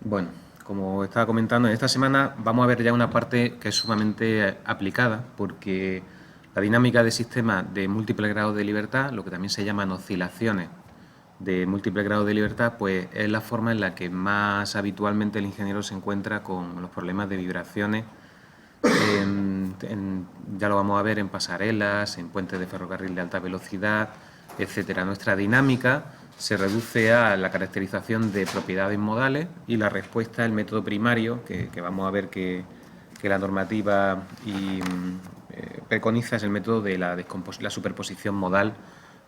Bueno, como estaba comentando, en esta semana vamos a ver ya una parte que es sumamente aplicada, porque la dinámica de sistemas de múltiples grados de libertad, lo que también se llaman oscilaciones de múltiples grados de libertad, pues es la forma en la que más habitualmente el ingeniero se encuentra con los problemas de vibraciones. Ya lo vamos a ver en pasarelas, en puentes de ferrocarril de alta velocidad, etcétera. Nuestra dinámica se reduce a la caracterización de propiedades modales y la respuesta, el método primario, que vamos a ver que la normativa preconiza, es el método de la superposición modal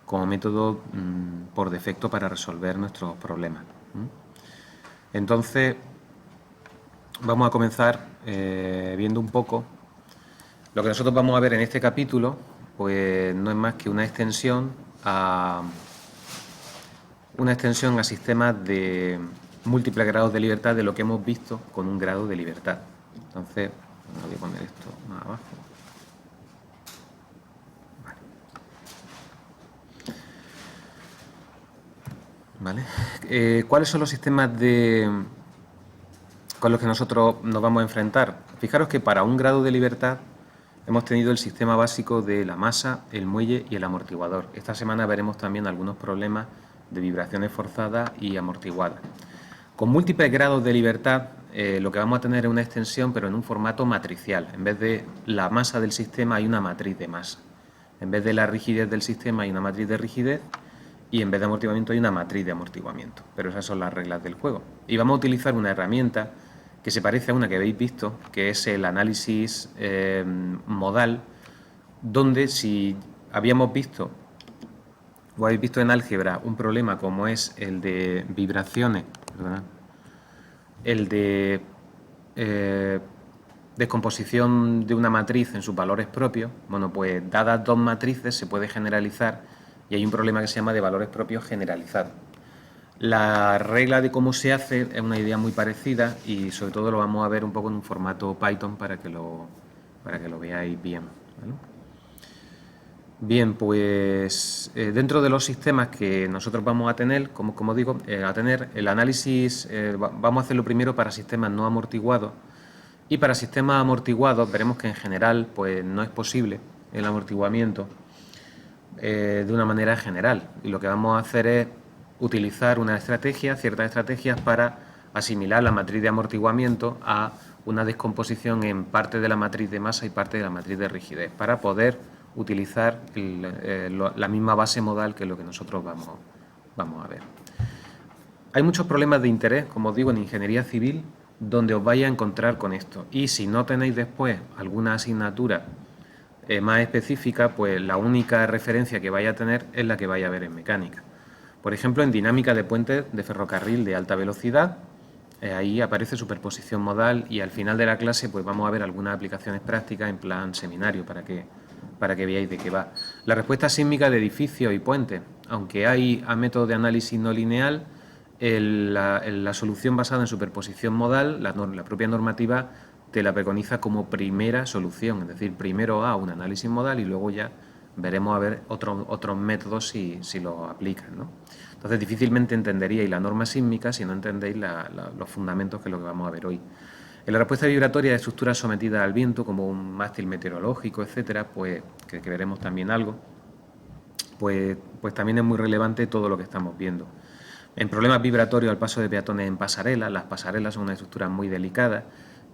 como método por defecto para resolver nuestros problemas. Entonces, vamos a comenzar viendo un poco lo que nosotros vamos a ver en este capítulo, pues no es más que una extensión a sistemas de múltiples grados de libertad de lo que hemos visto con un grado de libertad. Entonces, voy a poner esto más abajo. Vale. ¿Cuáles son los sistemas con los que nosotros nos vamos a enfrentar? Fijaros que para un grado de libertad hemos tenido el sistema básico de la masa, el muelle y el amortiguador. Esta semana veremos también algunos problemas de vibraciones forzadas y amortiguadas. Con múltiples grados de libertad, lo que vamos a tener es una extensión, pero en un formato matricial. En vez de la masa del sistema hay una matriz de masa. En vez de la rigidez del sistema hay una matriz de rigidez y en vez de amortiguamiento hay una matriz de amortiguamiento. Pero esas son las reglas del juego. Y vamos a utilizar una herramienta que se parece a una que habéis visto, que es el análisis modal, donde si habíamos visto o habéis visto en álgebra un problema como es el de vibraciones, ¿verdad? El de descomposición de una matriz en sus valores propios, bueno, pues dadas dos matrices se puede generalizar y hay un problema que se llama de valores propios generalizados. La regla de cómo se hace es una idea muy parecida y sobre todo lo vamos a ver un poco en un formato Python para que lo veáis bien, ¿vale? Bien, pues dentro de los sistemas que nosotros vamos a tener, como digo, a tener el análisis, vamos a hacerlo primero para sistemas no amortiguados y para sistemas amortiguados veremos que en general pues no es posible el amortiguamiento de una manera general y lo que vamos a hacer es utilizar ciertas estrategias para asimilar la matriz de amortiguamiento a una descomposición en parte de la matriz de masa y parte de la matriz de rigidez para poder utilizar la misma base modal que es lo que nosotros vamos a ver. Hay muchos problemas de interés, como os digo, en ingeniería civil, donde os vais a encontrar con esto. Y si no tenéis después alguna asignatura más específica, pues la única referencia que vais a tener es la que vais a ver en mecánica. Por ejemplo, en dinámica de puentes de ferrocarril de alta velocidad, ahí aparece superposición modal y al final de la clase pues vamos a ver algunas aplicaciones prácticas en plan seminario para que veáis de qué va. La respuesta sísmica de edificios y puentes, aunque hay a método de análisis no lineal, la solución basada en superposición modal, la propia normativa te la preconiza como primera solución, es decir, primero a un análisis modal y luego ya veremos a ver otros métodos si lo aplican, ¿no? Entonces difícilmente entenderíais la norma sísmica si no entendéis los fundamentos que es lo que vamos a ver hoy. En la respuesta vibratoria de estructuras sometidas al viento, como un mástil meteorológico, etcétera, pues que veremos también algo, pues también es muy relevante todo lo que estamos viendo. En problemas vibratorios al paso de peatones en pasarelas, las pasarelas son una estructura muy delicada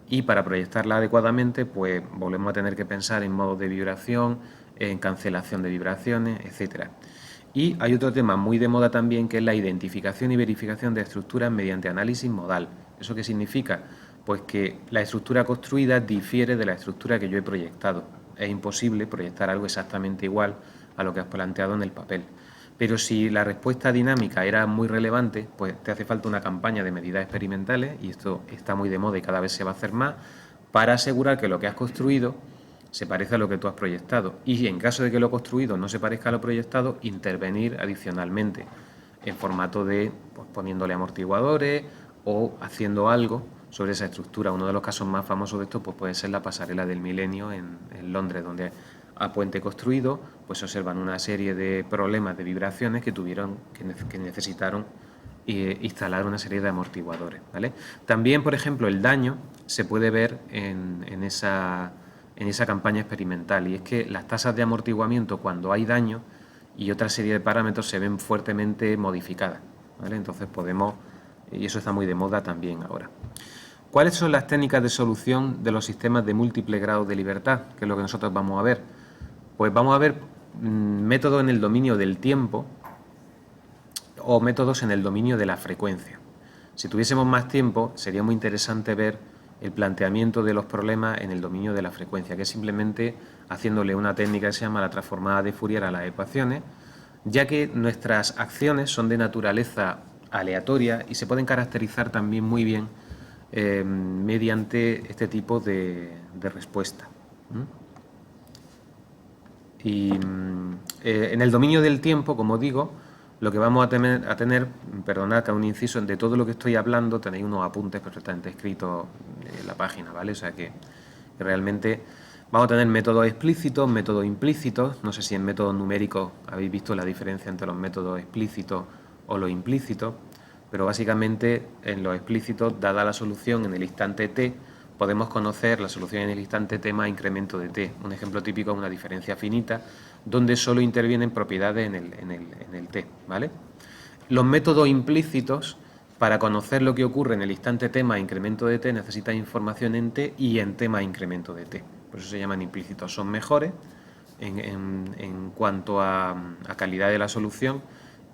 y para proyectarla adecuadamente, pues volvemos a tener que pensar en modos de vibración, en cancelación de vibraciones, etcétera. Y hay otro tema muy de moda también que es la identificación y verificación de estructuras mediante análisis modal. ¿Eso qué significa? Pues que la estructura construida difiere de la estructura que yo he proyectado. Es imposible proyectar algo exactamente igual a lo que has planteado en el papel. Pero si la respuesta dinámica era muy relevante, pues te hace falta una campaña de medidas experimentales, y esto está muy de moda y cada vez se va a hacer más, para asegurar que lo que has construido se parece a lo que tú has proyectado. Y en caso de que lo construido no se parezca a lo proyectado, intervenir adicionalmente en formato de pues, poniéndole amortiguadores o haciendo algo sobre esa estructura. Uno de los casos más famosos de esto pues, puede ser la pasarela del Milenio en Londres, donde a puente construido pues se observan una serie de problemas de vibraciones que necesitaron instalar una serie de amortiguadores, ¿vale? También, por ejemplo, el daño se puede ver en esa campaña experimental, y es que las tasas de amortiguamiento cuando hay daño y otra serie de parámetros se ven fuertemente modificadas, ¿vale? Entonces podemos, y eso está muy de moda también ahora. ¿Cuáles son las técnicas de solución de los sistemas de múltiples grados de libertad? Que es lo que nosotros vamos a ver. Pues vamos a ver métodos en el dominio del tiempo o métodos en el dominio de la frecuencia. Si tuviésemos más tiempo, sería muy interesante ver el planteamiento de los problemas en el dominio de la frecuencia, que es simplemente haciéndole una técnica que se llama la transformada de Fourier a las ecuaciones, ya que nuestras acciones son de naturaleza aleatoria y se pueden caracterizar también muy bien mediante este tipo de respuesta. Y en el dominio del tiempo, como digo, lo que vamos a tener, perdonad que haga un inciso, de todo lo que estoy hablando tenéis unos apuntes perfectamente escritos en la página, ¿vale? O sea que realmente vamos a tener métodos explícitos, métodos implícitos. No sé si en métodos numéricos habéis visto la diferencia entre los métodos explícitos o los implícitos, pero básicamente en los explícitos, dada la solución en el instante t, podemos conocer la solución en el instante t más incremento de t. Un ejemplo típico es una diferencia finita, donde solo intervienen propiedades en el t, ¿vale? Los métodos implícitos, para conocer lo que ocurre en el instante t más incremento de t, necesitan información en t y en t más incremento de t. Por eso se llaman implícitos. Son mejores en cuanto a calidad de la solución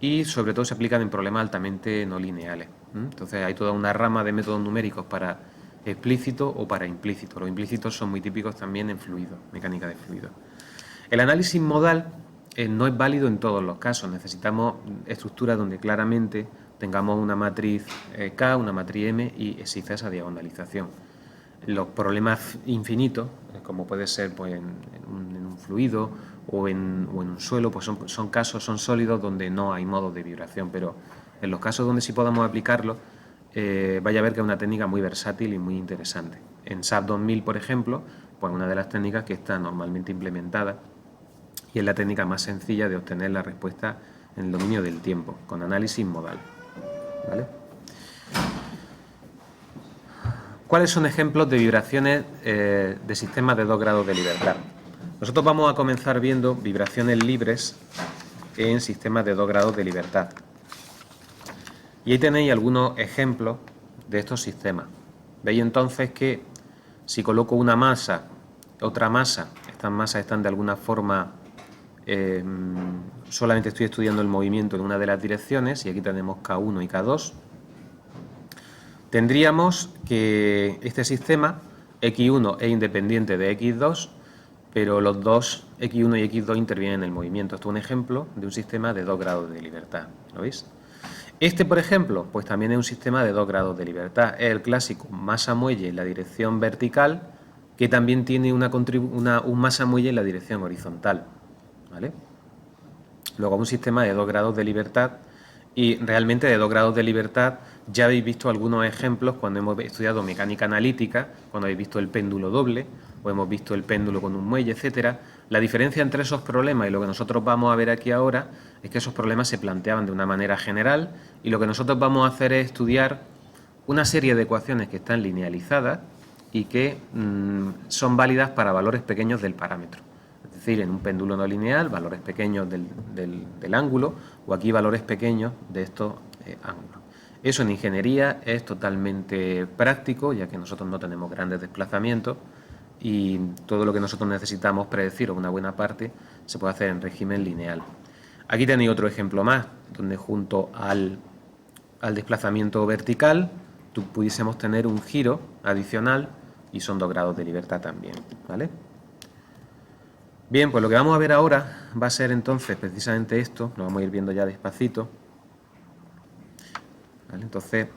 y sobre todo se aplican en problemas altamente no lineales. Entonces hay toda una rama de métodos numéricos para explícito o para implícito. Los implícitos son muy típicos también en fluidos, mecánica de fluidos. El análisis modal no es válido en todos los casos. Necesitamos estructuras donde claramente tengamos una matriz K, una matriz M y exista esa diagonalización. Los problemas infinitos, como puede ser pues, en un fluido o en un suelo, pues son casos, son sólidos donde no hay modos de vibración, pero en los casos donde sí podamos aplicarlo, vaya a ver que es una técnica muy versátil y muy interesante. En SAP 2000, por ejemplo, pues una de las técnicas que está normalmente implementada y es la técnica más sencilla de obtener la respuesta en el dominio del tiempo, con análisis modal, ¿vale? ¿Cuáles son ejemplos de vibraciones de sistemas de 2 grados de libertad? Nosotros vamos a comenzar viendo vibraciones libres en sistemas de 2 grados de libertad. Y ahí tenéis algunos ejemplos de estos sistemas. Veis entonces que si coloco una masa, otra masa, estas masas están de alguna forma, solamente estoy estudiando el movimiento en una de las direcciones, y aquí tenemos K1 y K2. Tendríamos que este sistema X1 es independiente de X2, pero los dos X1 y X2 intervienen en el movimiento. Esto es un ejemplo de un sistema de 2 grados de libertad. ¿Lo veis? Este, por ejemplo, pues también es un sistema de 2 grados de libertad. Es el clásico masa-muelle en la dirección vertical, que también tiene un masa-muelle en la dirección horizontal, ¿vale? Luego un sistema de 2 grados de libertad, y realmente de 2 grados de libertad ya habéis visto algunos ejemplos cuando hemos estudiado mecánica analítica, cuando habéis visto el péndulo doble o hemos visto el péndulo con un muelle, etcétera. La diferencia entre esos problemas y lo que nosotros vamos a ver aquí ahora es que esos problemas se planteaban de una manera general, y lo que nosotros vamos a hacer es estudiar una serie de ecuaciones que están linealizadas y que son válidas para valores pequeños del parámetro. Es decir, en un péndulo no lineal, valores pequeños del ángulo, o aquí valores pequeños de estos ángulos. Eso en ingeniería es totalmente práctico, ya que nosotros no tenemos grandes desplazamientos y todo lo que nosotros necesitamos predecir, o una buena parte, se puede hacer en régimen lineal. Aquí tenéis otro ejemplo más, donde junto al desplazamiento vertical pudiésemos tener un giro adicional y son 2 grados de libertad también, ¿vale? Bien, pues lo que vamos a ver ahora va a ser entonces precisamente esto, lo vamos a ir viendo ya despacito, ¿vale? Entonces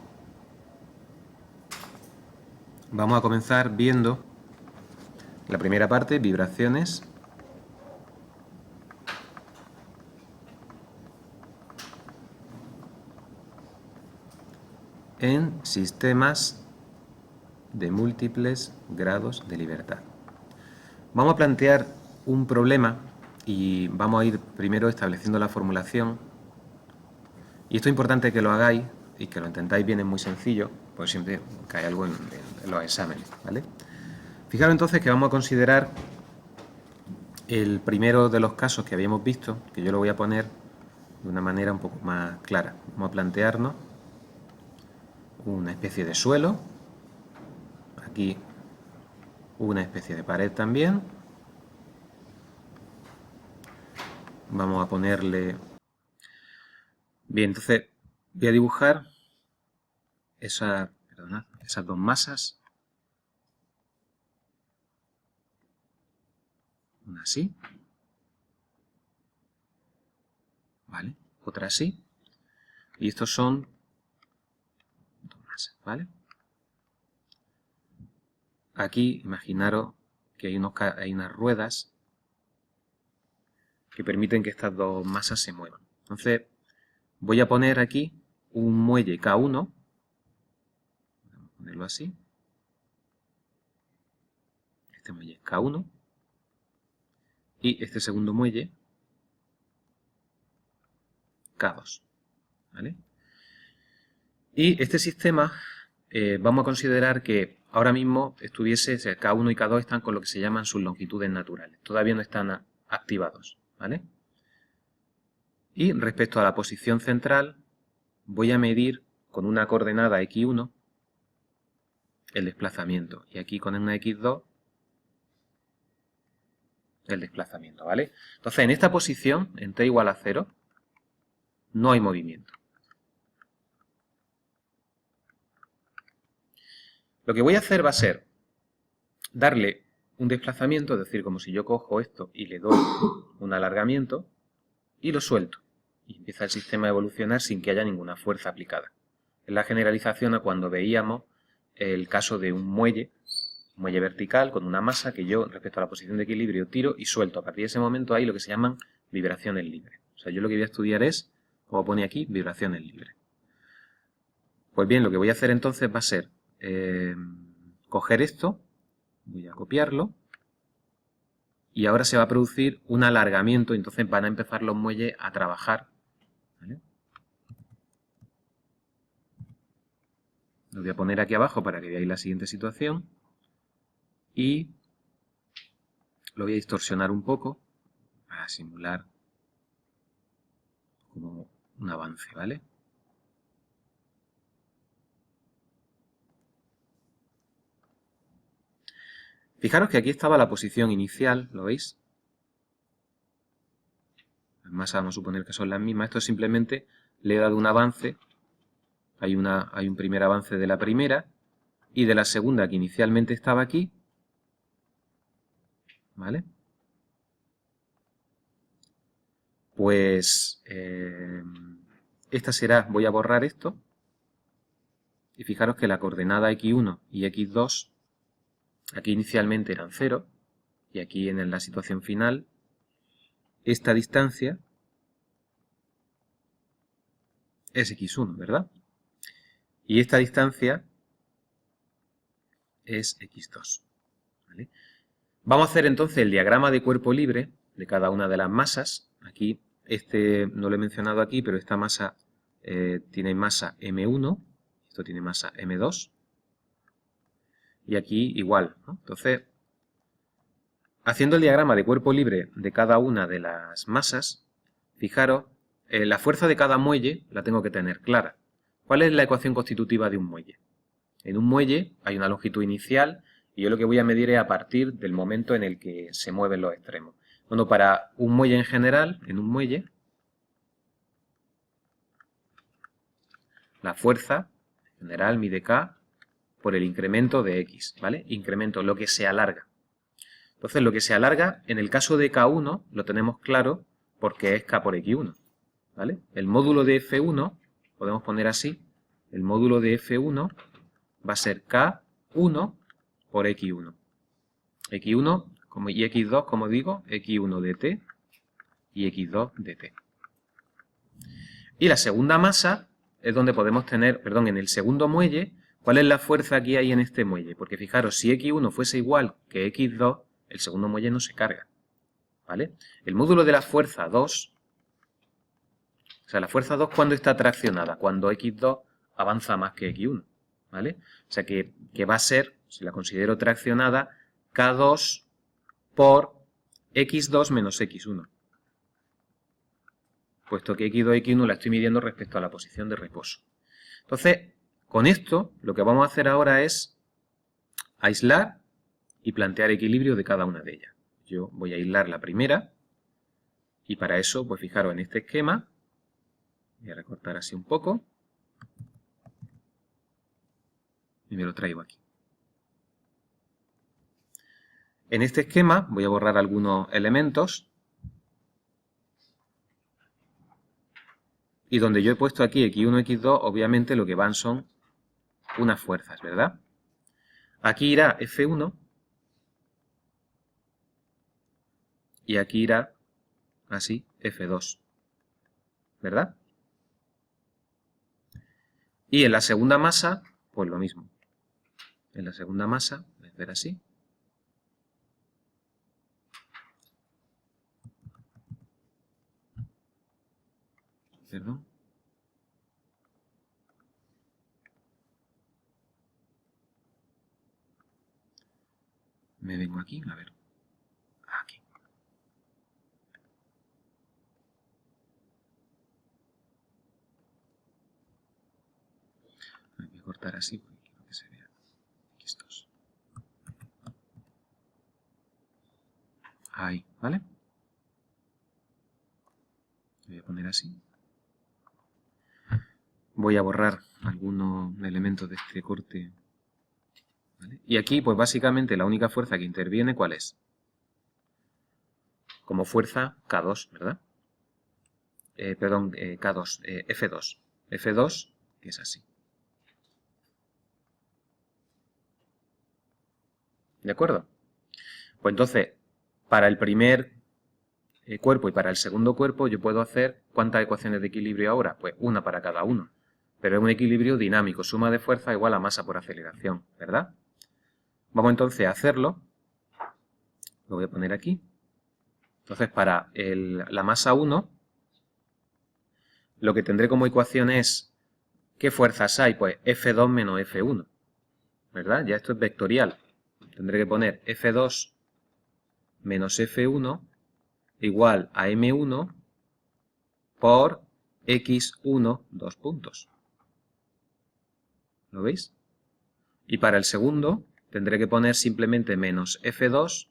vamos a comenzar viendo la primera parte, vibraciones en sistemas de múltiples grados de libertad. Vamos a plantear un problema y vamos a ir primero estableciendo la formulación, y esto es importante que lo hagáis y que lo entendáis bien, es muy sencillo, pues siempre cae algo en los exámenes, ¿vale? Fijaros entonces que vamos a considerar el primero de los casos que habíamos visto, que yo lo voy a poner de una manera un poco más clara. Vamos a plantearnos una especie de suelo, aquí una especie de pared también. Vamos a ponerle... Bien, entonces voy a dibujar esas dos masas. Una así. ¿Vale? Otra así. Y estos son dos masas, ¿vale? Aquí, imaginaros que hay unas ruedas que permiten que estas dos masas se muevan. Entonces, voy a poner aquí un muelle K1. Vamos a ponerlo así. Este muelle es K1. Y este segundo muelle K2. ¿Vale? Y este sistema vamos a considerar que ahora mismo estuviese, o sea, K1 y K2 están con lo que se llaman sus longitudes naturales. Todavía no están activados. ¿Vale? Y respecto a la posición central, voy a medir con una coordenada x1 el desplazamiento. Y aquí con una x2 el desplazamiento, ¿vale? Entonces, en esta posición, en t igual a 0, no hay movimiento. Lo que voy a hacer va a ser darle un desplazamiento, es decir, como si yo cojo esto y le doy un alargamiento y lo suelto. Y empieza el sistema a evolucionar sin que haya ninguna fuerza aplicada. Es la generalización a cuando veíamos el caso de un muelle vertical con una masa que yo, respecto a la posición de equilibrio, tiro y suelto. A partir de ese momento hay lo que se llaman vibraciones libres. O sea, yo lo que voy a estudiar es, como pone aquí, vibraciones libres. Pues bien, lo que voy a hacer entonces va a ser coger esto, voy a copiarlo, y ahora se va a producir un alargamiento, entonces van a empezar los muelles a trabajar. ¿Vale? Lo voy a poner aquí abajo para que veáis la siguiente situación. Y lo voy a distorsionar un poco para simular como un avance, ¿vale? Fijaros que aquí estaba la posición inicial, ¿lo veis? Las masas vamos a suponer que son las mismas. Esto simplemente le he dado un avance. Hay un primer avance de la primera y de la segunda que inicialmente estaba aquí. ¿Vale? Pues esta será, voy a borrar esto. Y fijaros que la coordenada x1 y x2 aquí inicialmente eran 0 y aquí en la situación final esta distancia es x1, ¿verdad? Y esta distancia es x2. ¿Vale? Vamos a hacer entonces el diagrama de cuerpo libre de cada una de las masas. Aquí, no lo he mencionado aquí, pero esta masa tiene masa m1, esto tiene masa m2, y aquí igual, ¿no? Entonces, haciendo el diagrama de cuerpo libre de cada una de las masas, fijaros, la fuerza de cada muelle la tengo que tener clara. ¿Cuál es la ecuación constitutiva de un muelle? En un muelle hay una longitud inicial y yo lo que voy a medir es a partir del momento en el que se mueven los extremos. Bueno, para un muelle en general, en un muelle, la fuerza en general mide K por el incremento de X, ¿vale? Incremento, lo que se alarga. Entonces, lo que se alarga, en el caso de K1, lo tenemos claro porque es K por X1, ¿vale? El módulo de F1, podemos poner así, el módulo de F1 va a ser K1 por X1. X1 y X2, como digo, X1 de T y X2 de T. Y la segunda masa es donde podemos tener, perdón, en el segundo muelle, ¿cuál es la fuerza que hay en este muelle? Porque fijaros, si X1 fuese igual que X2, el segundo muelle no se carga, ¿vale? El módulo de la fuerza 2, o sea, la fuerza 2, ¿cuándo está traccionada? Cuando X2 avanza más que x1, ¿vale? O sea que va a ser, si la considero traccionada, k2 por x2 menos x1. Puesto que x2 y x1 la estoy midiendo respecto a la posición de reposo. Entonces, con esto, lo que vamos a hacer ahora es aislar y plantear equilibrio de cada una de ellas. Yo voy a aislar la primera y para eso, pues fijaros en este esquema, voy a recortar así un poco y me lo traigo aquí. En este esquema voy a borrar algunos elementos y donde yo he puesto aquí x1, x2, obviamente lo que van son unas fuerzas, ¿verdad? Aquí irá F1 y aquí irá así F2, ¿verdad? Y en la segunda masa, pues lo mismo. En la segunda masa, voy a hacer así. Perdón. Me vengo aquí, a ver. Aquí. Voy a cortar así porque quiero que se vea. X2. Ahí, ¿vale? Voy a poner así. Voy a borrar algunos elementos de este corte. ¿Vale? Y aquí, pues básicamente la única fuerza que interviene, ¿cuál es? Como fuerza K2, ¿verdad? Perdón, K2, F2. F2, que es así. ¿De acuerdo? Pues entonces, para el primer cuerpo y para el segundo cuerpo yo puedo hacer ¿cuántas ecuaciones de equilibrio ahora? Pues una para cada uno. Pero es un equilibrio dinámico, suma de fuerza igual a masa por aceleración, ¿verdad? Vamos entonces a hacerlo. Lo voy a poner aquí. Entonces, para la masa 1, lo que tendré como ecuación es ¿qué fuerzas hay? Pues F2 menos F1, ¿verdad? Ya esto es vectorial. Tendré que poner F2 menos F1 igual a M1 por X1, 2 puntos. ¿Lo veis? Y para el segundo tendré que poner simplemente menos F2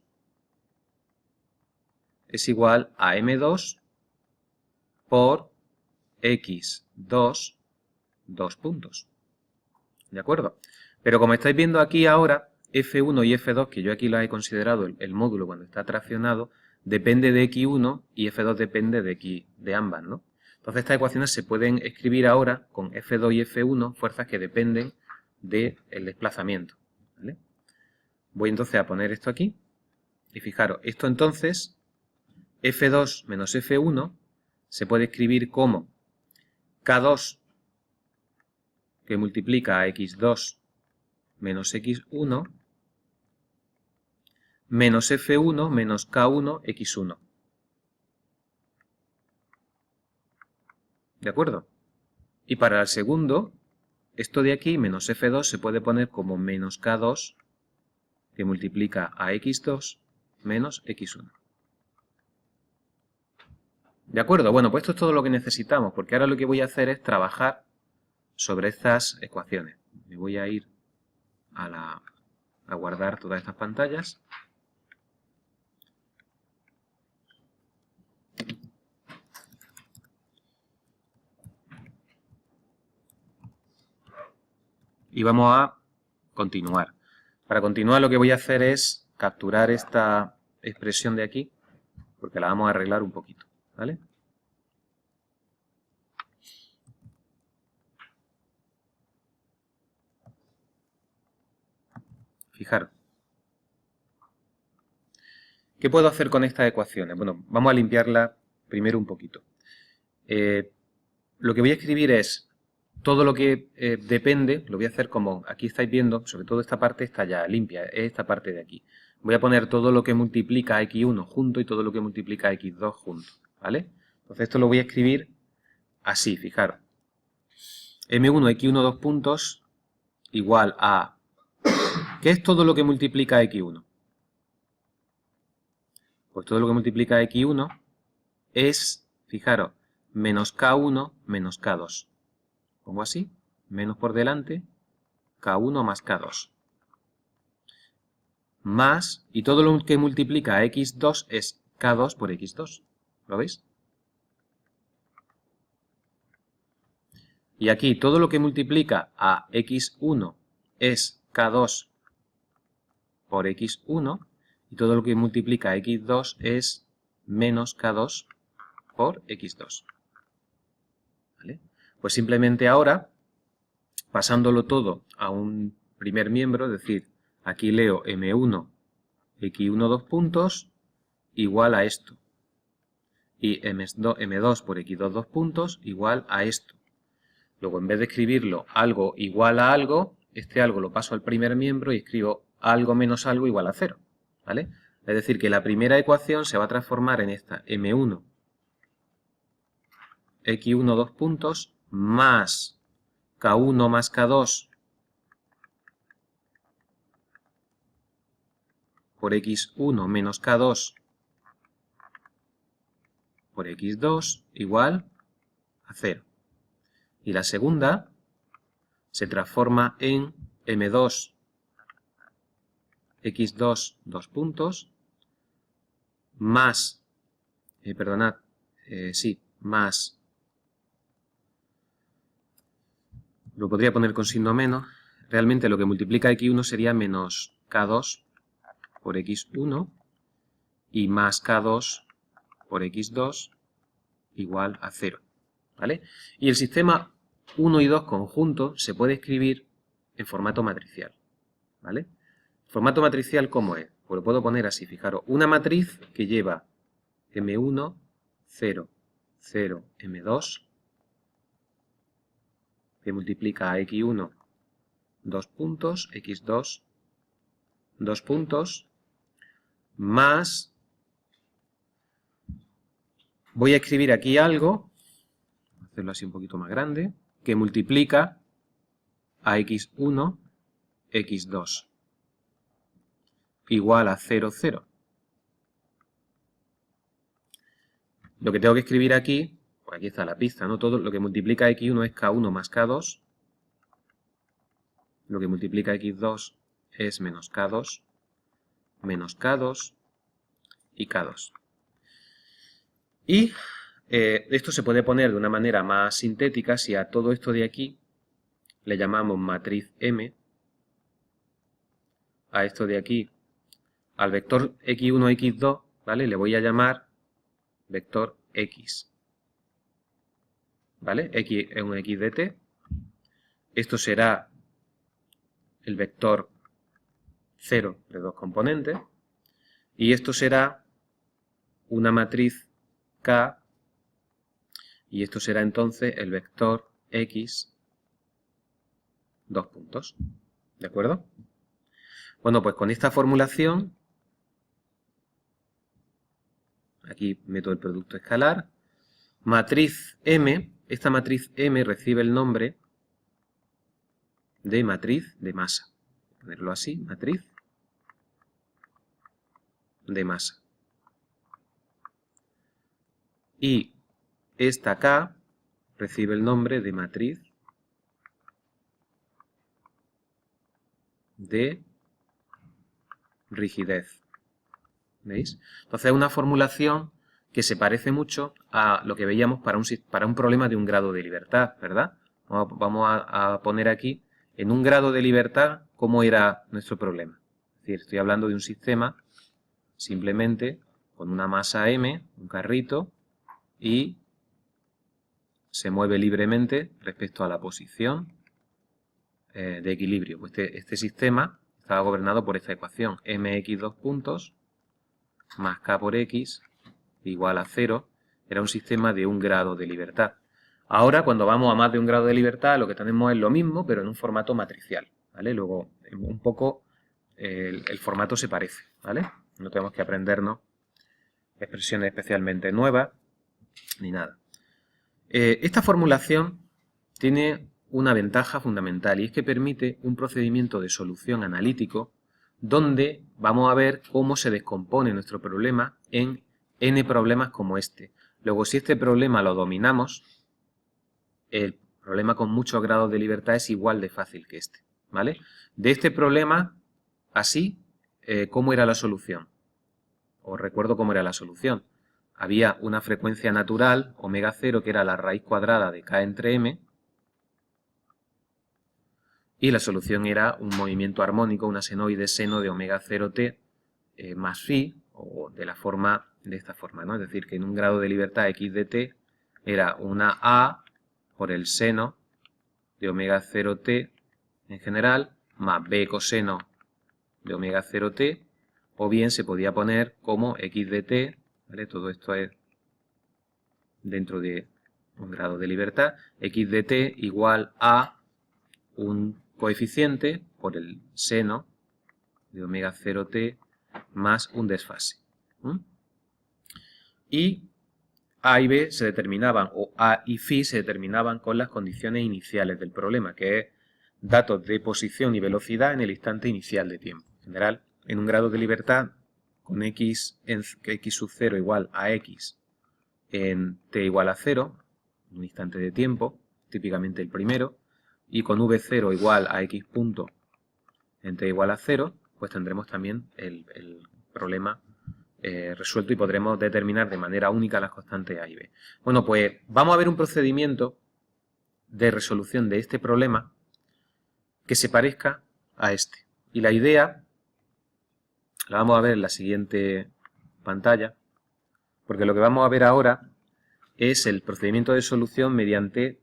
es igual a M2 por X2, 2 puntos. ¿De acuerdo? Pero como estáis viendo aquí ahora, F1 y F2, que yo aquí lo he considerado el módulo cuando está traccionado, depende de X1 y F2 depende de ambas, ¿no? Entonces estas ecuaciones se pueden escribir ahora con F2 y F1, fuerzas que dependen del desplazamiento, ¿vale? Voy entonces a poner esto aquí y fijaros, esto entonces, F2 menos F1 se puede escribir como K2 que multiplica a X2 menos X1 menos F1 menos K1 X1. ¿De acuerdo? Y para el segundo, esto de aquí, menos F2, se puede poner como menos K2 que multiplica a X2 menos X1. ¿De acuerdo? Bueno, pues esto es todo lo que necesitamos, porque ahora lo que voy a hacer es trabajar sobre estas ecuaciones. Me voy a ir a guardar todas estas pantallas. Y vamos a continuar. Para continuar lo que voy a hacer es capturar esta expresión de aquí, porque la vamos a arreglar un poquito, ¿vale? Fijaros. ¿Qué puedo hacer con estas ecuaciones? Bueno, vamos a limpiarla primero un poquito. Lo que voy a escribir es todo lo que depende, lo voy a hacer como aquí estáis viendo, sobre todo esta parte está ya limpia, es esta parte de aquí. Voy a poner todo lo que multiplica a x1 junto y todo lo que multiplica a x2 junto, ¿vale? Entonces esto lo voy a escribir así, fijaros. M1, X1, dos puntos, igual a... ¿Qué es todo lo que multiplica X1? Pues todo lo que multiplica X1 es, fijaros, menos K1 menos K2. Pongo así, menos por delante, K1 más K2. Más, y todo lo que multiplica a X2 es K2 por X2. ¿Lo veis? Y aquí todo lo que multiplica a X1 es K2 por X1. Y todo lo que multiplica a X2 es menos K2 por X2. ¿Vale? Pues simplemente ahora, pasándolo todo a un primer miembro, es decir, aquí leo M1, X1, dos puntos, igual a esto. Y M2 por X2, dos puntos, igual a esto. Luego, en vez de escribirlo algo igual a algo, este algo lo paso al primer miembro y escribo algo menos algo igual a 0. ¿Vale? Es decir, que la primera ecuación se va a transformar en esta M1, X1, dos puntos, más K1 más K2 por X1 menos K2 por X2 igual a 0. Y la segunda se transforma en M2, X2, dos puntos, más, más, lo podría poner con signo menos, realmente lo que multiplica X1 sería menos K2 por X1 y más K2 por X2 igual a 0, ¿vale? Y el sistema 1 y 2 conjunto se puede escribir en formato matricial, ¿vale? ¿Formato matricial cómo es? Pues lo puedo poner así, fijaros, una matriz que lleva M1, 0, 0, M2, que multiplica a X1, 2 puntos, X2, 2 puntos, más, voy a escribir aquí algo, hacerlo así un poquito más grande, que multiplica a X1, X2, igual a 0, 0. Lo que tengo que escribir aquí, pues aquí está la pista, ¿no? Todo lo que multiplica X1 es K1 más K2, lo que multiplica X2 es menos K2 y K2. Y esto se puede poner de una manera más sintética si a todo esto de aquí le llamamos matriz M, a esto de aquí, al vector X1, X2, ¿vale? Le voy a llamar vector X, ¿vale? X es un X de T. Esto será el vector 0 de dos componentes. Y esto será una matriz K. Y esto será entonces el vector X, dos puntos. ¿De acuerdo? Bueno, pues con esta formulación, aquí meto el producto escalar, matriz M, esta matriz M recibe el nombre de matriz de masa. Voy a ponerlo así, matriz de masa. Y esta K recibe el nombre de matriz de rigidez. ¿Veis? Entonces es una formulación que se parece mucho a lo que veíamos para un problema de un grado de libertad, ¿verdad? Vamos a poner aquí, en un grado de libertad, cómo era nuestro problema. Es decir, estoy hablando de un sistema simplemente con una masa M, un carrito, y se mueve libremente respecto a la posición de equilibrio. Pues este sistema estaba gobernado por esta ecuación, mx dos puntos más k por x igual a 0, era un sistema de un grado de libertad. Ahora, cuando vamos a más de un grado de libertad, lo que tenemos es lo mismo, pero en un formato matricial, ¿vale? Luego, un poco, el formato se parece, ¿vale? No tenemos que aprendernos expresiones especialmente nuevas, ni nada. Esta formulación tiene una ventaja fundamental y es que permite un procedimiento de solución analítico donde vamos a ver cómo se descompone nuestro problema en n problemas como este. Luego, si este problema lo dominamos, el problema con muchos grados de libertad es igual de fácil que este, ¿vale? De este problema, así, ¿cómo era la solución? Os recuerdo cómo era la solución. Había una frecuencia natural, omega 0, que era la raíz cuadrada de k entre m, y la solución era un movimiento armónico, una senoide seno de omega 0t más phi, o de esta forma, ¿no? Es decir, que en un grado de libertad x de t era una a por el seno de omega 0t en general, más b coseno de omega 0t, o bien se podía poner como x de t, ¿vale? Todo esto es dentro de un grado de libertad, x de t igual a un coeficiente por el seno de omega 0t más un desfase. Y A y B se determinaban, o A y phi se determinaban con las condiciones iniciales del problema, que es datos de posición y velocidad en el instante inicial de tiempo. En general, en un grado de libertad, con x sub 0 igual a x en t igual a 0, un instante de tiempo, típicamente el primero, y con v0 igual a x punto en t igual a 0, pues tendremos también el problema resuelto y podremos determinar de manera única las constantes A y B. Bueno, pues vamos a ver un procedimiento de resolución de este problema que se parezca a este. Y la idea la vamos a ver en la siguiente pantalla, porque lo que vamos a ver ahora es el procedimiento de solución mediante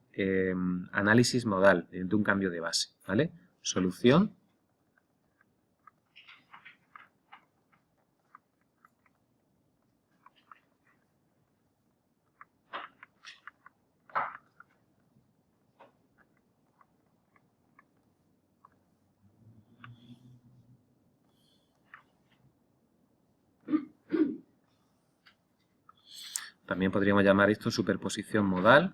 análisis modal, mediante un cambio de base, ¿vale? Solución. También podríamos llamar esto superposición modal.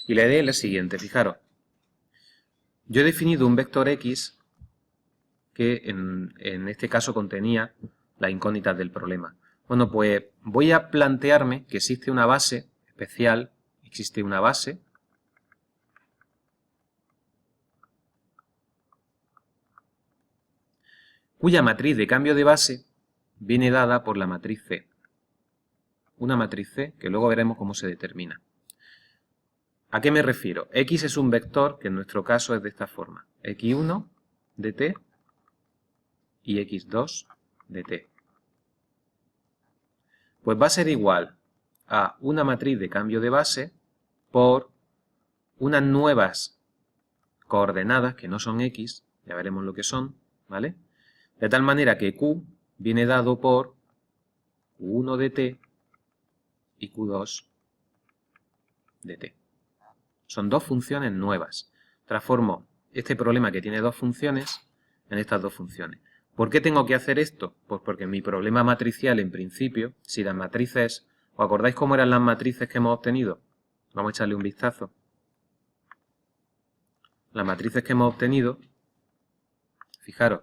Y la idea es la siguiente, fijaros. Yo he definido un vector x que en este caso contenía las incógnitas del problema. Bueno, pues voy a plantearme que existe una base especial, existe una base cuya matriz de cambio de base viene dada por la matriz C. Una matriz C que luego veremos cómo se determina. ¿A qué me refiero? X es un vector que en nuestro caso es de esta forma. X1 de t y X2 de t. Pues va a ser igual a una matriz de cambio de base por unas nuevas coordenadas que no son X, ya veremos lo que son, ¿vale? De tal manera que Q viene dado por Q1 de t y Q2 de t. Son dos funciones nuevas. Transformo este problema que tiene dos funciones en estas dos funciones. ¿Por qué tengo que hacer esto? Pues porque mi problema matricial, en principio, si las matrices... ¿Os acordáis cómo eran las matrices que hemos obtenido? Vamos a echarle un vistazo. Las matrices que hemos obtenido, fijaros,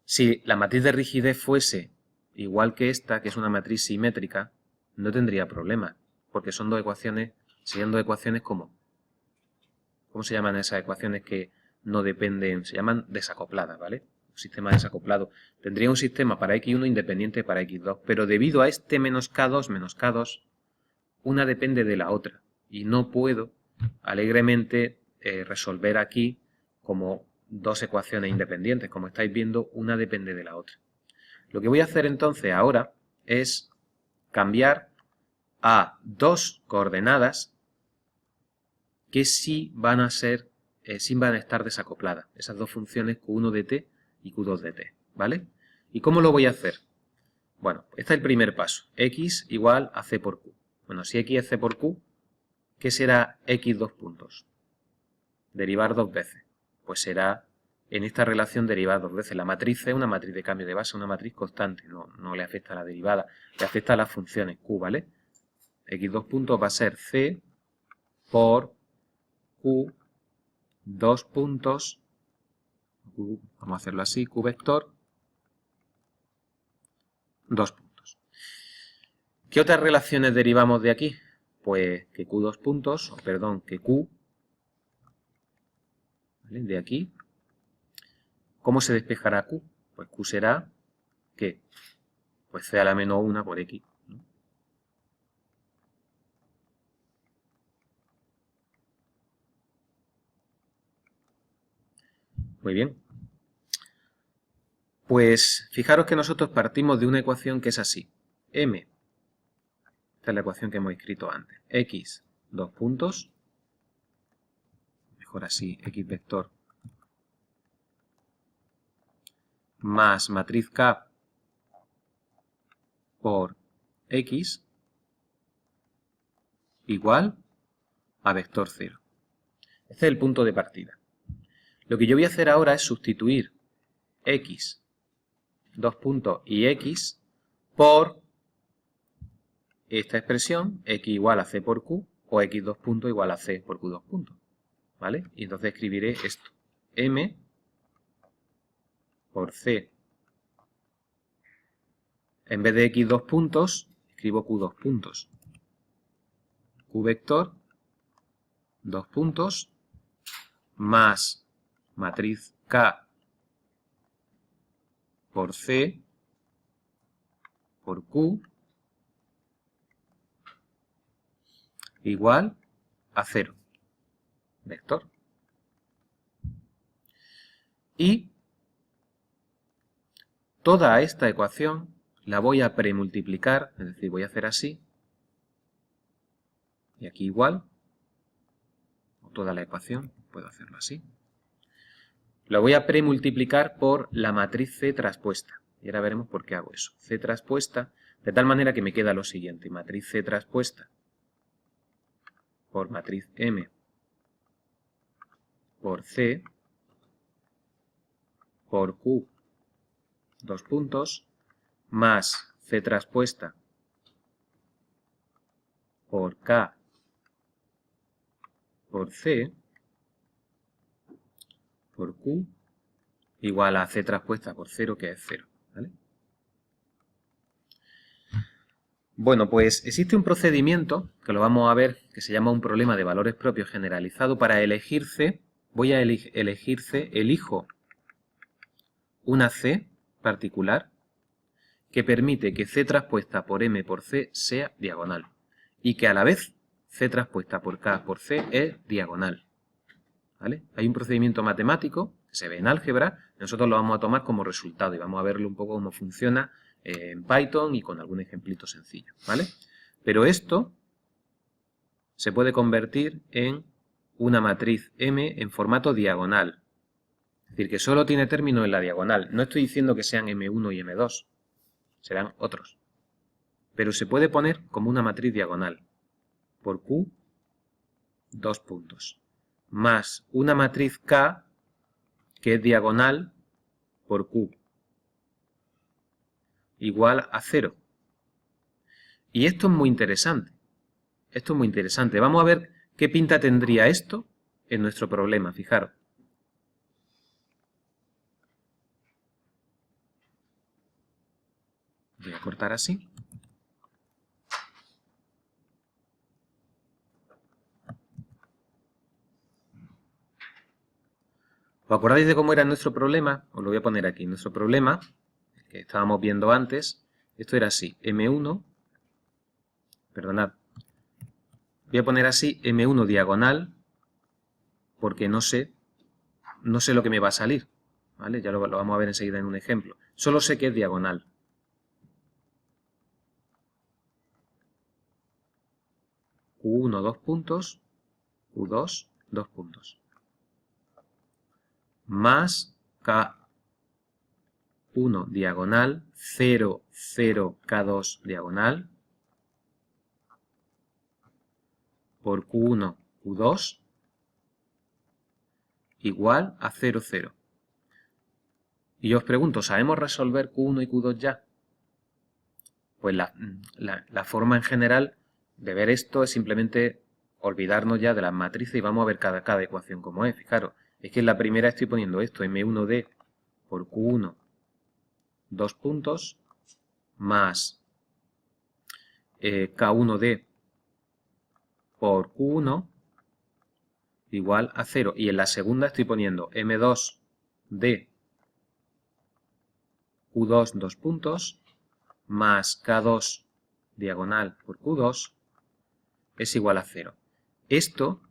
si la matriz de rigidez fuese igual que esta, que es una matriz simétrica, no tendría problema, porque son dos ecuaciones, serían dos ecuaciones como... ¿Cómo se llaman esas ecuaciones que no dependen? Se llaman desacopladas, ¿vale? Un sistema desacoplado. Tendría un sistema para x1 independiente para x2, pero debido a este menos k2, una depende de la otra. Y no puedo alegremente resolver aquí como dos ecuaciones independientes. Como estáis viendo, una depende de la otra. Lo que voy a hacer entonces ahora es cambiar a dos coordenadas que sí van a estar desacopladas. Esas dos funciones Q1 de t y Q2 de t, ¿vale? ¿Y cómo lo voy a hacer? Bueno, este es el primer paso. X igual a c por q. Bueno, si x es c por q, ¿qué será x dos puntos? Derivar dos veces. Pues será en esta relación derivada dos veces. La matriz C es una matriz de cambio de base, una matriz constante, no le afecta a la derivada, le afecta a las funciones Q, ¿vale? X dos puntos va a ser C por Q dos puntos, vamos a hacerlo así, Q vector, dos puntos. ¿Qué otras relaciones derivamos de aquí? Pues que Q dos puntos, que Q, ¿vale? De aquí, ¿cómo se despejará Q? Pues Q será, ¿qué? Pues C a la menos 1 por X, ¿no? Muy bien. Pues fijaros que nosotros partimos de una ecuación que es así. M, esta es la ecuación que hemos escrito antes. X, dos puntos, mejor así, X vector, más matriz K por X, igual a vector 0. Este es el punto de partida. Lo que yo voy a hacer ahora es sustituir X, dos puntos, y X por esta expresión, X igual a C por Q, o X dos puntos igual a C por Q dos puntos, ¿vale? Y entonces escribiré esto, M por C. En vez de X dos puntos, escribo Q dos puntos. Q vector, dos puntos, más matriz K por C por Q igual a 0. Vector. Y toda esta ecuación la voy a premultiplicar, es decir, voy a hacer así, y aquí igual, o toda la ecuación, puedo hacerlo así. Lo voy a premultiplicar por la matriz C traspuesta. Y ahora veremos por qué hago eso. C traspuesta, de tal manera que me queda lo siguiente. Matriz C traspuesta por matriz M por C por Q, dos puntos, más C traspuesta por K por C por Q igual a C traspuesta por 0, que es 0. ¿Vale? Bueno, pues existe un procedimiento, que lo vamos a ver, que se llama un problema de valores propios generalizado. Para elegir C, voy a elegir C, elijo una C particular que permite que C traspuesta por M por C sea diagonal y que a la vez C traspuesta por K por C es diagonal. ¿Vale? Hay un procedimiento matemático que se ve en álgebra, nosotros lo vamos a tomar como resultado y vamos a verlo un poco cómo funciona en Python y con algún ejemplito sencillo, ¿vale? Pero esto se puede convertir en una matriz M en formato diagonal. Es decir, que solo tiene término en la diagonal. No estoy diciendo que sean M1 y M2, serán otros. Pero se puede poner como una matriz diagonal por Q, dos puntos, más una matriz K que es diagonal por Q, igual a 0. Y esto es muy interesante. Esto es muy interesante. Vamos a ver qué pinta tendría esto en nuestro problema. Fijaros. Voy a cortar así. ¿Os acordáis de cómo era nuestro problema? Os lo voy a poner aquí. Nuestro problema, que estábamos viendo antes, esto era así. M1, perdonad, voy a poner así M1 diagonal, porque no sé lo que me va a salir, ¿vale? Ya lo vamos a ver enseguida en un ejemplo. Solo sé que es diagonal. Q1, dos puntos, Q2, dos puntos. Más K1 diagonal, 0, 0, K2 diagonal, por Q1, Q2, igual a 0, 0. Y yo os pregunto, ¿sabemos resolver Q1 y Q2 ya? Pues la forma en general de ver esto es simplemente olvidarnos ya de las matrices y vamos a ver cada ecuación como es. Fijaros, es que en la primera estoy poniendo esto, M1D por Q1, 2 puntos, más K1D por Q1 igual a 0. Y en la segunda estoy poniendo M2D Q2, 2 puntos, más K2 diagonal por Q2 es igual a 0. Esto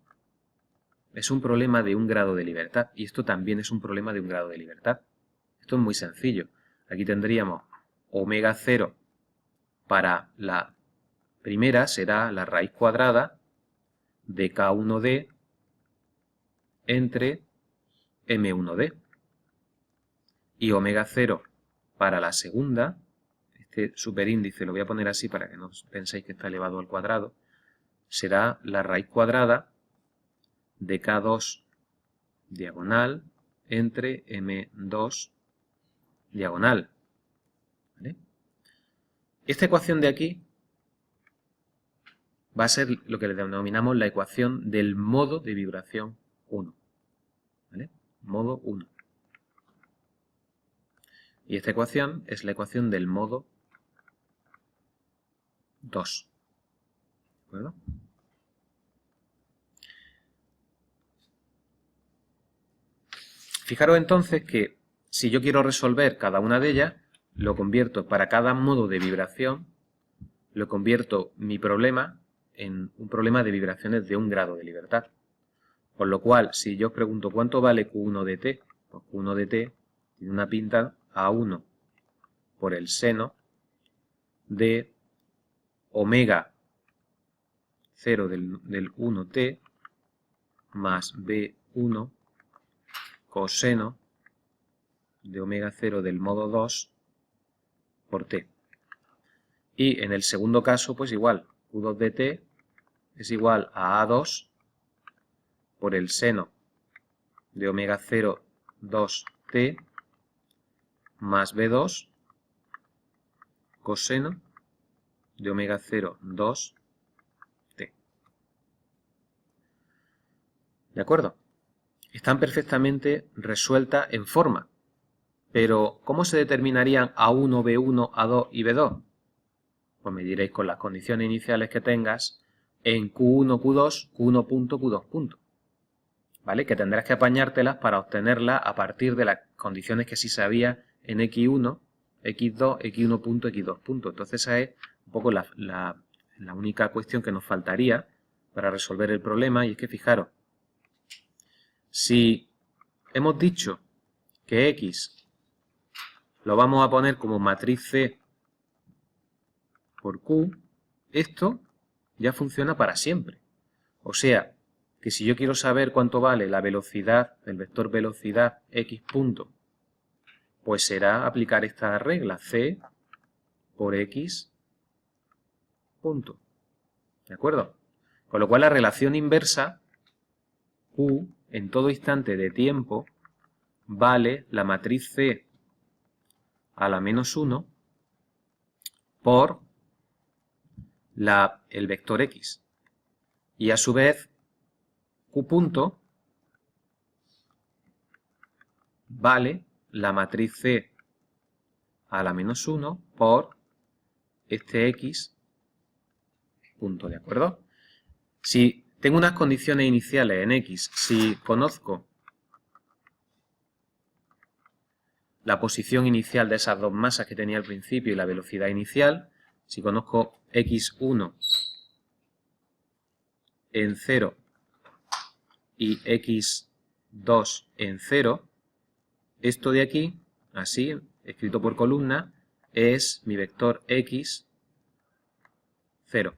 es un problema de un grado de libertad y esto también es un problema de un grado de libertad. Esto es muy sencillo. Aquí tendríamos omega 0 para la primera será la raíz cuadrada de K1D entre M1D. Y omega 0 para la segunda, este superíndice lo voy a poner así para que no penséis que está elevado al cuadrado, será la raíz cuadrada de K2 diagonal entre M2 diagonal. ¿Vale? Esta ecuación de aquí va a ser lo que le denominamos la ecuación del modo de vibración 1. ¿Vale? Modo 1. Y esta ecuación es la ecuación del modo 2. ¿De acuerdo? Fijaros entonces que si yo quiero resolver cada una de ellas, lo convierto para cada modo de vibración, lo convierto mi problema en un problema de vibraciones de un grado de libertad. Por lo cual, si yo os pregunto cuánto vale Q1 de t, pues Q1 de t tiene una pinta a 1 por el seno de omega 0 del 1t más B1 coseno de omega 0 del modo 2 por t. Y en el segundo caso, pues igual, Q2 de t es igual a A2 por el seno de omega 0 2t más B2 coseno de omega 0 2t. ¿De acuerdo? Están perfectamente resueltas en forma. Pero, ¿cómo se determinarían A1, B1, A2 y B2? Pues me diréis con las condiciones iniciales que tengas en Q1, Q2, Q1 punto, Q2 punto. ¿Vale? Que tendrás que apañártelas para obtenerlas a partir de las condiciones que sí sabía en X1, X2, X1 punto, X2 punto. Entonces esa es un poco la única cuestión que nos faltaría para resolver el problema, y es que fijaros, si hemos dicho que X lo vamos a poner como matriz C por Q, esto ya funciona para siempre. O sea, que si yo quiero saber cuánto vale la velocidad, el vector velocidad X punto, pues será aplicar esta regla, C por X punto. ¿De acuerdo? Con lo cual la relación inversa, Q, en todo instante de tiempo, vale la matriz C a la menos 1 por el vector X. Y a su vez, Q punto vale la matriz C a la menos 1 por este X punto, ¿de acuerdo? Si tengo unas condiciones iniciales en X, si conozco la posición inicial de esas dos masas que tenía al principio y la velocidad inicial, si conozco X1 en 0 y X2 en 0, esto de aquí, así, escrito por columna, es mi vector X 0.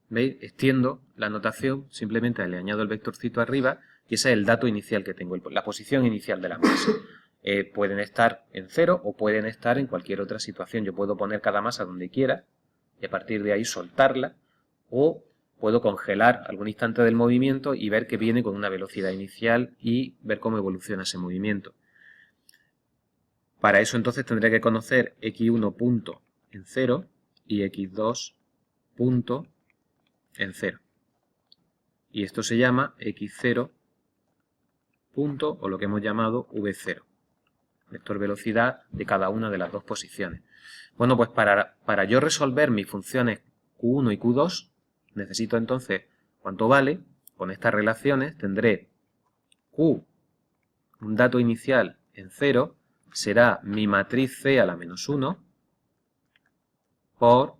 ¿Veis? Extiendo la notación, simplemente le añado el vectorcito arriba y ese es el dato inicial que tengo, la posición inicial de la masa. Pueden estar en 0 o pueden estar en cualquier otra situación. Yo puedo poner cada masa donde quiera y a partir de ahí soltarla, o puedo congelar algún instante del movimiento y ver que viene con una velocidad inicial y ver cómo evoluciona ese movimiento. Para eso entonces tendré que conocer x1 punto en 0 y x2 punto en 0. Y esto se llama x0 punto, o lo que hemos llamado v0, vector velocidad de cada una de las dos posiciones. Bueno, pues para yo resolver mis funciones q1 y q2, necesito entonces cuánto vale. Con estas relaciones tendré q, un dato inicial en 0, será mi matriz C a la menos 1 por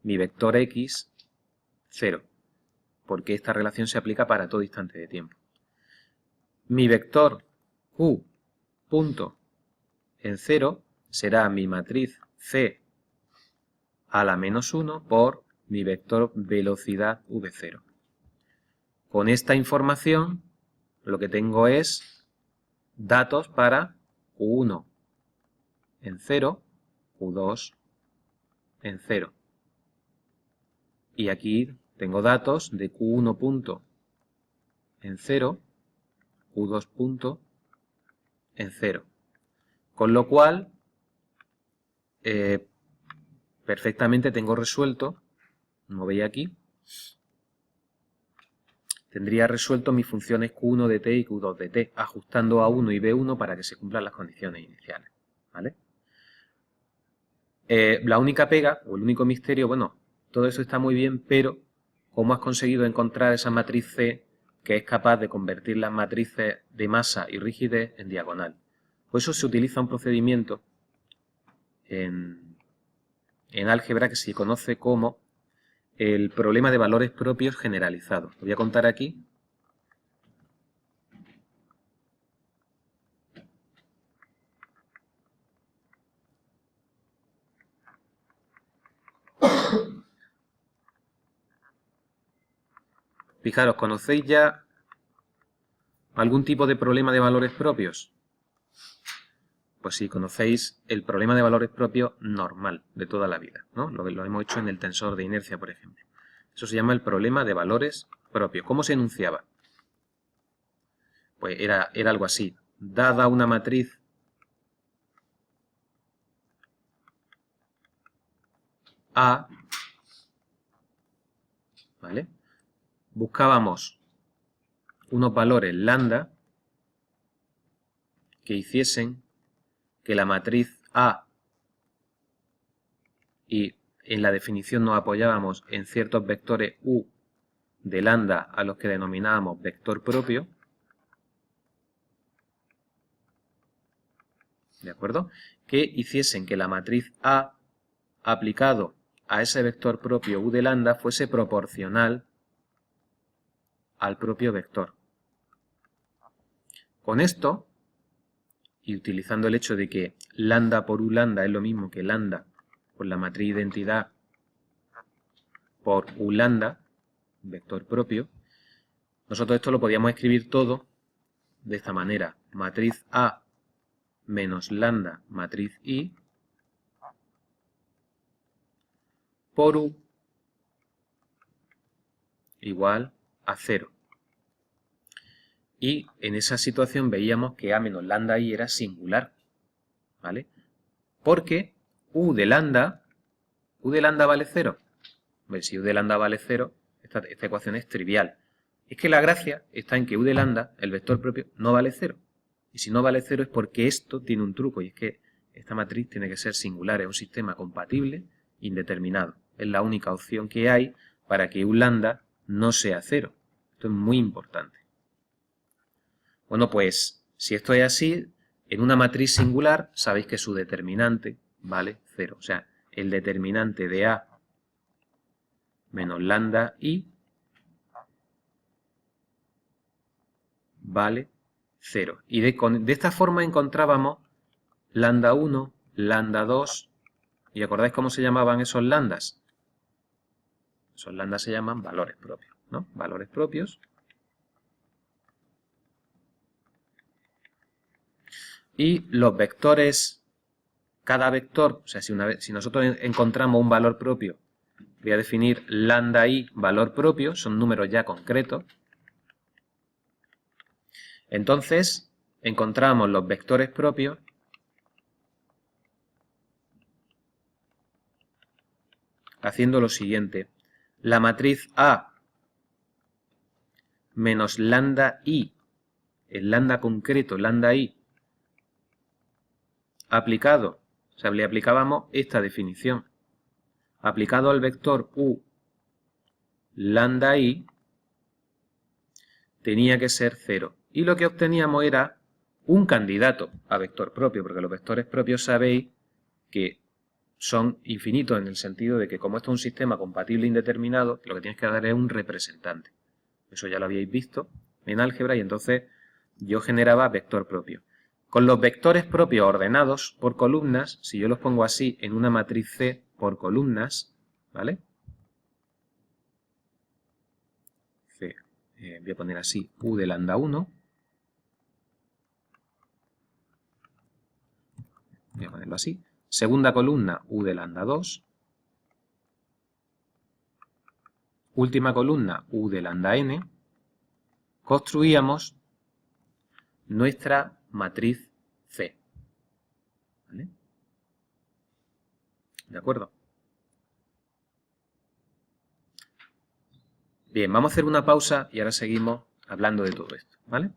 mi vector X 0, porque esta relación se aplica para todo instante de tiempo. Mi vector Q punto en 0 será mi matriz C a la menos 1 por mi vector velocidad V0. Con esta información lo que tengo es datos para Q1 en 0, Q2 en 0. Y aquí tengo datos de Q1 punto en 0, Q2 punto en 0. Con lo cual, perfectamente tengo resuelto, como veis aquí, tendría resuelto mis funciones Q1 de t y Q2 de t, ajustando A1 y B1 para que se cumplan las condiciones iniciales, ¿vale? La única pega, o el único misterio, bueno, todo eso está muy bien, pero ¿cómo has conseguido encontrar esa matriz C que es capaz de convertir las matrices de masa y rigidez en diagonal? Pues eso se utiliza un procedimiento en álgebra que se conoce como el problema de valores propios generalizado. Lo voy a contar aquí. Fijaros, ¿conocéis ya algún tipo de problema de valores propios? Pues sí, conocéis el problema de valores propios normal de toda la vida, ¿no? Lo hemos hecho en el tensor de inercia, por ejemplo. Eso se llama el problema de valores propios. ¿Cómo se enunciaba? Pues era algo así. Dada una matriz A, ¿vale? Buscábamos unos valores lambda que hiciesen que la matriz A, y en la definición nos apoyábamos en ciertos vectores U de lambda a los que denominábamos vector propio, ¿de acuerdo? Que hiciesen que la matriz A aplicado a ese vector propio U de lambda fuese proporcional al propio vector. Con esto, y utilizando el hecho de que lambda por U lambda es lo mismo que lambda por la matriz identidad por U lambda, vector propio, nosotros esto lo podíamos escribir todo de esta manera. Matriz A menos lambda matriz I por U igual a 0. Y en esa situación veíamos que A menos lambda I era singular, ¿vale? Porque U de lambda vale 0. Si U de lambda vale 0, esta ecuación es trivial. Es que la gracia está en que U de lambda, el vector propio, no vale 0. Y si no vale 0 es porque esto tiene un truco, y es que esta matriz tiene que ser singular, es un sistema compatible indeterminado. Es la única opción que hay para que U lambda no sea 0. Esto es muy importante. Bueno, pues si esto es así, en una matriz singular sabéis que su determinante vale 0. O sea, el determinante de A menos lambda I vale 0. Y de esta forma encontrábamos lambda 1, lambda 2, ¿y acordáis cómo se llamaban esos lambdas? Esos lambdas se llaman valores propios, ¿no? Valores propios. Y los vectores, cada vector, o sea, si nosotros encontramos un valor propio, voy a definir lambda I valor propio, son números ya concretos. Entonces, encontramos los vectores propios haciendo lo siguiente. La matriz A menos lambda I, el lambda concreto, lambda I, aplicado, o sea, le aplicábamos esta definición, aplicado al vector U lambda I, tenía que ser 0. Y lo que obteníamos era un candidato a vector propio, porque los vectores propios sabéis que son infinitos en el sentido de que como esto es un sistema compatible indeterminado, lo que tienes que dar es un representante. Eso ya lo habíais visto en álgebra y entonces yo generaba vector propio. Con los vectores propios ordenados por columnas, si yo los pongo así en una matriz C por columnas, ¿vale? C, voy a poner así U de lambda 1. Voy a ponerlo así. Segunda columna, U de lambda 2. Última columna, U de lambda n. Construíamos nuestra matriz C. ¿Vale? ¿De acuerdo? Bien, vamos a hacer una pausa y ahora seguimos hablando de todo esto. ¿Vale?